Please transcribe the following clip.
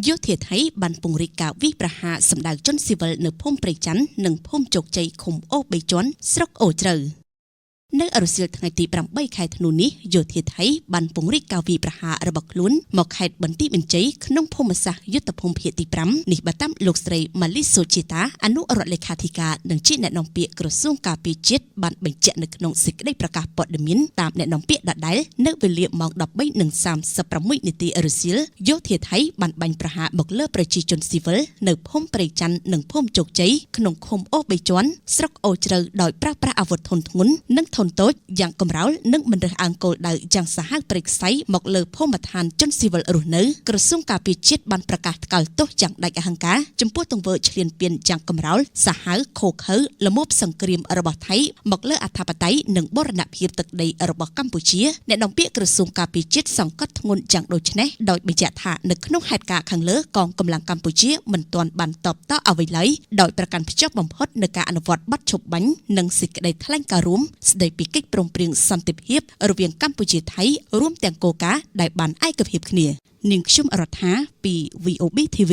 យោធាថៃបានពង្រីកការវិប្រហារសម្ដៅជនស៊ីវិលនៅភូមិព្រៃច័ន្ទនិងភូមិជោគជ័យឃុំអូ3ជាន់ស្រុកអូជ្រៅនៅអរុស្ស៊ីលថ្ងៃទី8ខែធ្នូនេះយោធាថៃបានពង្រីកការវាយប្រហាររបស់ខ្លួនមកខេត្តបន្ទាយមានជ័យក្នុងភូមិសាស្ត្រយុទ្ធភូមិភាគទី5នេះបើតាមលោកស្រីម៉ាលីសូជីតាអនុរដ្ឋលេខាធិការនិងជាអ្នកនាំពាក្យក្រសួងការពារជាតិបានបញ្ជាក់នៅក្នុងសេចក្តីប្រកាសព័ត៌មានតាមអ្នកនាំពាក្យដដែលនៅវេលាម៉ោង 13:36 នាទីអរុស្ស៊ីលយោធាថៃបានបាញ់ប្រហារមកលើប្រជាជនស៊ីវិលនៅភូមិព្រៃច័ន្ទនិងភូមិជោគជ័យក្នុងឃុំអូ3ជាន់ស្រុកអូជ្រៅដោយប្រើប្រាស់អាវុធធុនធ្ងន់និងធុនតូចយ៉ាងកំរោលនិងមិនរើសអើងគោលដៅយ៉ាងសាហាវព្រៃខ្សៃមកលើភូមិឋានជនស៊ីវិលរស់នៅក្រសួងការពារជាតិបានប្រកាសថ្កោលទោសយ៉ាងដាច់អហង្ការចំពោះទង្វើឈ្លានពានយ៉ាងកំរោលសាហាវខូខើល្មមសង្គ្រាមរបស់ថៃមកលើអធិបតេយ្យនិងបូរណភាពទឹកដីរបស់កម្ពុជាអ្នកនាំពាក្យក្រសួងការពារជាតិសង្កត់ធ្ងន់យ៉ាងដូចនេះដោយបញ្ជាក់ថានៅក្នុងហេតុការណ៍ខាងលើកងកម្លាំងកម្ពុជាមិនទាន់បានតបតអ្វីឡើយដោយប្រកាន់ភ្ជាប់បំផុតនៅការអនុវត្តបទឈប់បាញ់និងសេចក្តីថ្លែងការណ៍រួមស្តីពីកិច្ចព្រមព្រៀងសន្តិភាពរវាងកម្ពុជាថៃរួមទាំងគោលការណ៍ដែលបានឯកភាពគ្នានាងខ្ញុំរដ្ឋាពី VOB TV